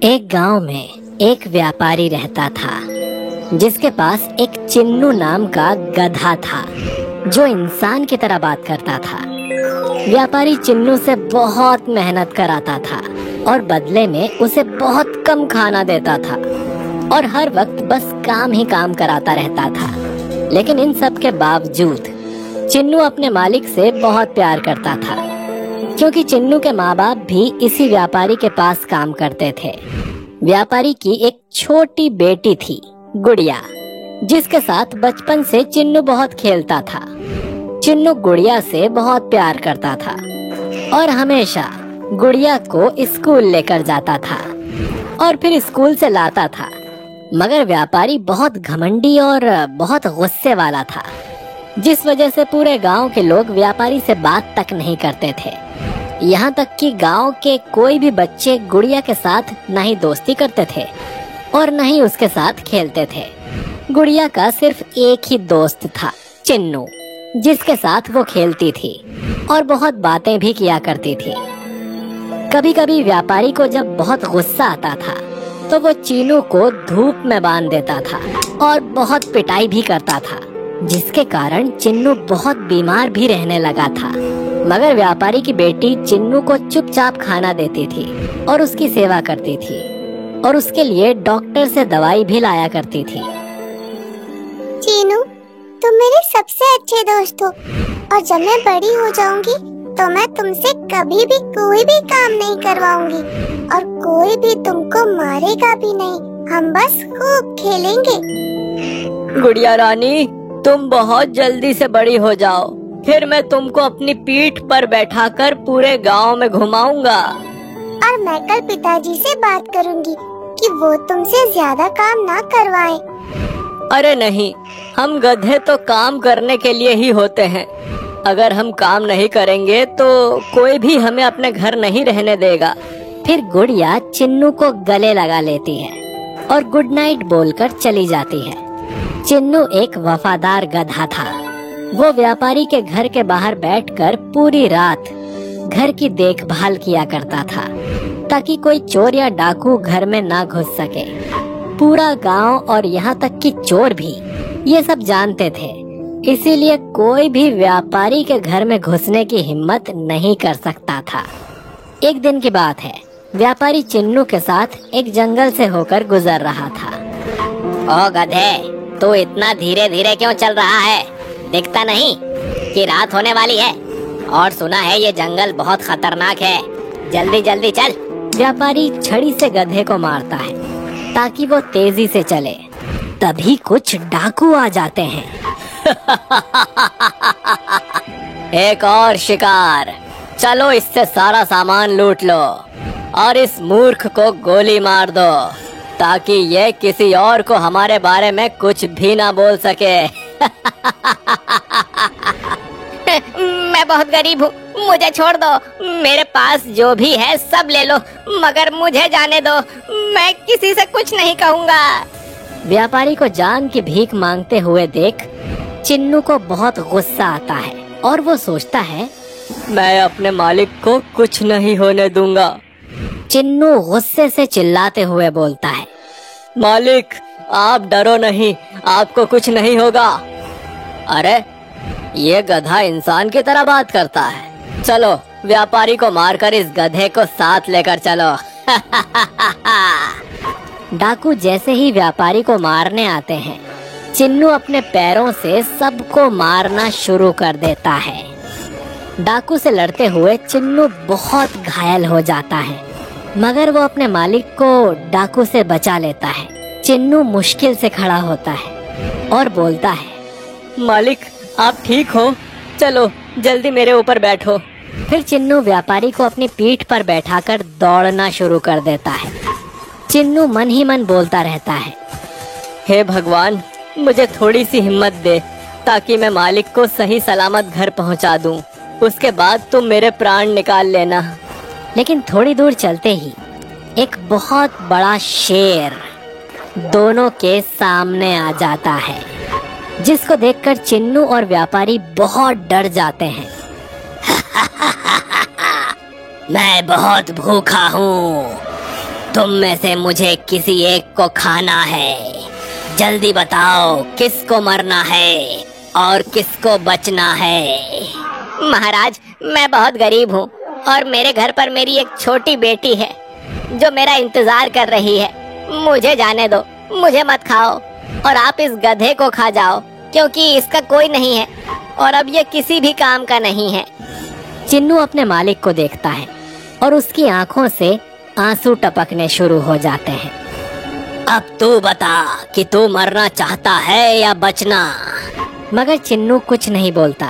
एक गांव में एक व्यापारी रहता था जिसके पास एक चिन्नू नाम का गधा था जो इंसान की तरह बात करता था। व्यापारी चिन्नू से बहुत मेहनत कराता था और बदले में उसे बहुत कम खाना देता था और हर वक्त बस काम ही काम कराता रहता था। लेकिन इन सब के बावजूद चिन्नू अपने मालिक से बहुत प्यार करता था, क्योंकि चिन्नू के माँ बाप भी इसी व्यापारी के पास काम करते थे। व्यापारी की एक छोटी बेटी थी, गुड़िया, जिसके साथ बचपन से चिन्नू बहुत खेलता था। चिन्नू गुड़िया से बहुत प्यार करता था और हमेशा गुड़िया को स्कूल लेकर जाता था और फिर स्कूल से लाता था। मगर व्यापारी बहुत घमंडी और बहुत गुस्से वाला था, जिस वजह से पूरे गांव के लोग व्यापारी से बात तक नहीं करते थे। यहाँ तक कि गांव के कोई भी बच्चे गुड़िया के साथ न ही दोस्ती करते थे और न ही उसके साथ खेलते थे। गुड़िया का सिर्फ एक ही दोस्त था, चिन्नू, जिसके साथ वो खेलती थी और बहुत बातें भी किया करती थी। कभी कभी व्यापारी को जब बहुत गुस्सा आता था तो वो चिन्नू को धूप में बांध देता था और बहुत पिटाई भी करता था, जिसके कारण चिन्नू बहुत बीमार भी रहने लगा था। मगर व्यापारी की बेटी चिन्नू को चुपचाप खाना देती थी और उसकी सेवा करती थी और उसके लिए डॉक्टर से दवाई भी लाया करती थी। चिन्नू, तुम मेरे सबसे अच्छे दोस्त हो और जब मैं बड़ी हो जाऊंगी तो मैं तुमसे कभी भी कोई भी काम नहीं करवाऊंगी और कोई भी तुमको मारेगा भी नहीं। हम बस खूब खेलेंगे। गुड़िया रानी, तुम बहुत जल्दी से बड़ी हो जाओ, फिर मैं तुमको अपनी पीठ पर बैठाकर पूरे गांव में घुमाऊंगा। और मैं कल पिताजी से बात करूंगी कि वो तुमसे ज्यादा काम ना करवाएं। अरे नहीं, हम गधे तो काम करने के लिए ही होते हैं। अगर हम काम नहीं करेंगे तो कोई भी हमें अपने घर नहीं रहने देगा। फिर गुड़िया चिन्नू को गले लगा लेती है और गुड नाइट बोलकर चली जाती है। चिन्नू एक वफादार गधा था। वो व्यापारी के घर के बाहर बैठकर पूरी रात घर की देखभाल किया करता था, ताकि कोई चोर या डाकू घर में ना घुस सके। पूरा गांव और यहाँ तक कि चोर भी ये सब जानते थे, इसीलिए कोई भी व्यापारी के घर में घुसने की हिम्मत नहीं कर सकता था। एक दिन की बात है, व्यापारी चिन्नू के साथ एक जंगल से होकर गुजर रहा था। ओ गधे, तू इतना धीरे धीरे क्यों चल रहा है? दिखता नहीं कि रात होने वाली है? और सुना है ये जंगल बहुत खतरनाक है, जल्दी जल्दी चल। व्यापारी छड़ी से गधे को मारता है ताकि वो तेजी से चले। तभी कुछ डाकू आ जाते हैं। एक और शिकार, चलो इससे सारा सामान लूट लो और इस मूर्ख को गोली मार दो ताकि ये किसी और को हमारे बारे में कुछ भी ना बोल सके। मैं बहुत गरीब हूँ, मुझे छोड़ दो। मेरे पास जो भी है सब ले लो, मगर मुझे जाने दो। मैं किसी से कुछ नहीं कहूँगा। व्यापारी को जान की भीख मांगते हुए देख चिन्नू को बहुत गुस्सा आता है और वो सोचता है, मैं अपने मालिक को कुछ नहीं होने दूंगा। चिन्नू गुस्से से चिल्लाते हुए बोलता है, मालिक, आप डरो नहीं, आपको कुछ नहीं होगा। अरे, ये गधा इंसान की तरह बात करता है। चलो व्यापारी को मारकर इस गधे को साथ लेकर चलो। डाकू जैसे ही व्यापारी को मारने आते हैं, चिन्नू अपने पैरों से सबको मारना शुरू कर देता है। डाकू से लड़ते हुए चिन्नू बहुत घायल हो जाता है, मगर वो अपने मालिक को डाकू से बचा लेता है। चिन्नू मुश्किल से खड़ा होता है और बोलता है, मालिक, आप ठीक हो? चलो जल्दी मेरे ऊपर बैठो। फिर चिन्नू व्यापारी को अपनी पीठ पर बैठाकर दौड़ना शुरू कर देता है। चिन्नू मन ही मन बोलता रहता है, हे भगवान, मुझे थोड़ी सी हिम्मत दे ताकि मैं मालिक को सही सलामत घर पहुंचा दूं। उसके बाद तुम मेरे प्राण निकाल लेना। लेकिन थोड़ी दूर चलते ही एक बहुत बड़ा शेर दोनों के सामने आ जाता है, जिसको देखकर चिन्नू और व्यापारी बहुत डर जाते हैं। मैं बहुत भूखा हूँ तुम में से मुझे किसी एक को खाना है। जल्दी बताओ किसको मरना है और किसको बचना है। महाराज, मैं बहुत गरीब हूँ और मेरे घर पर मेरी एक छोटी बेटी है जो मेरा इंतजार कर रही है। मुझे जाने दो, मुझे मत खाओ और आप इस गधे को खा जाओ, क्योंकि इसका कोई नहीं है और अब ये किसी भी काम का नहीं है। चिन्नू अपने मालिक को देखता है और उसकी आंखों से आंसू टपकने शुरू हो जाते हैं। अब तू बता कि तू मरना चाहता है या बचना। मगर चिन्नू कुछ नहीं बोलता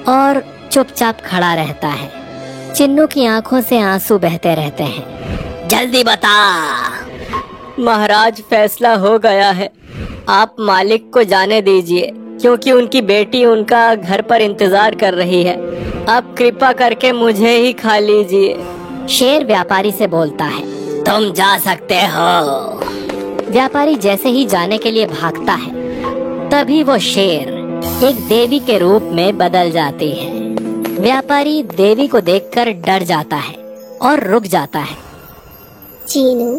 और चुपचाप खड़ा रहता है। चिन्नू की आंखों से आंसू बहते रहते हैं। जल्दी बता। महाराज, फैसला हो गया है। आप मालिक को जाने दीजिए, क्योंकि उनकी बेटी उनका घर पर इंतजार कर रही है। आप कृपा करके मुझे ही खा लीजिए। शेर व्यापारी से बोलता है, तुम जा सकते हो। व्यापारी जैसे ही जाने के लिए भागता है, तभी वो शेर एक देवी के रूप में बदल जाती है। व्यापारी देवी को देखकर डर जाता है और रुक जाता है। चीनू,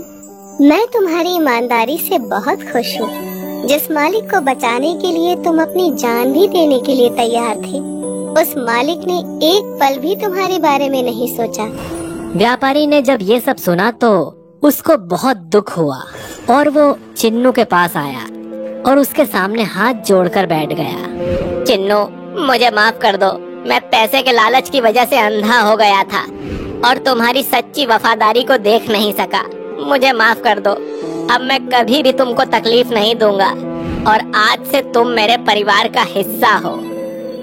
मैं तुम्हारी ईमानदारी से बहुत खुश हूँ। जिस मालिक को बचाने के लिए तुम अपनी जान भी देने के लिए तैयार थे, उस मालिक ने एक पल भी तुम्हारे बारे में नहीं सोचा। व्यापारी ने जब ये सब सुना तो उसको बहुत दुख हुआ और वो चिन्नू के पास आया और उसके सामने हाथ जोड़कर बैठ गया। चिन्नू, मुझे माफ कर दो। मैं पैसे के लालच की वजह से अंधा हो गया था और तुम्हारी सच्ची वफादारी को देख नहीं सका। मुझे माफ कर दो। अब मैं कभी भी तुमको तकलीफ नहीं दूंगा और आज से तुम मेरे परिवार का हिस्सा हो।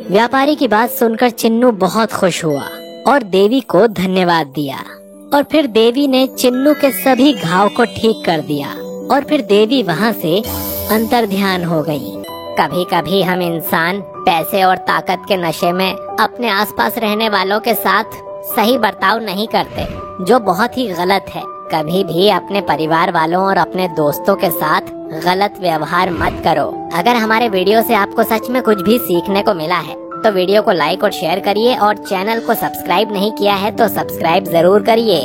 व्यापारी की बात सुनकर चिन्नू बहुत खुश हुआ और देवी को धन्यवाद दिया और फिर देवी ने चिन्नू के सभी घाव को ठीक कर दिया और फिर देवी वहाँ से अंतर्ध्यान हो गई। कभी कभी हम इंसान पैसे और ताकत के नशे में अपने आसपास रहने वालों के साथ सही बर्ताव नहीं करते, जो बहुत ही गलत है। कभी भी अपने परिवार वालों और अपने दोस्तों के साथ गलत व्यवहार मत करो। अगर हमारे वीडियो से आपको सच में कुछ भी सीखने को मिला है तो वीडियो को लाइक और शेयर करिए और चैनल को सब्सक्राइब नहीं किया है तो सब्सक्राइब जरूर करिए।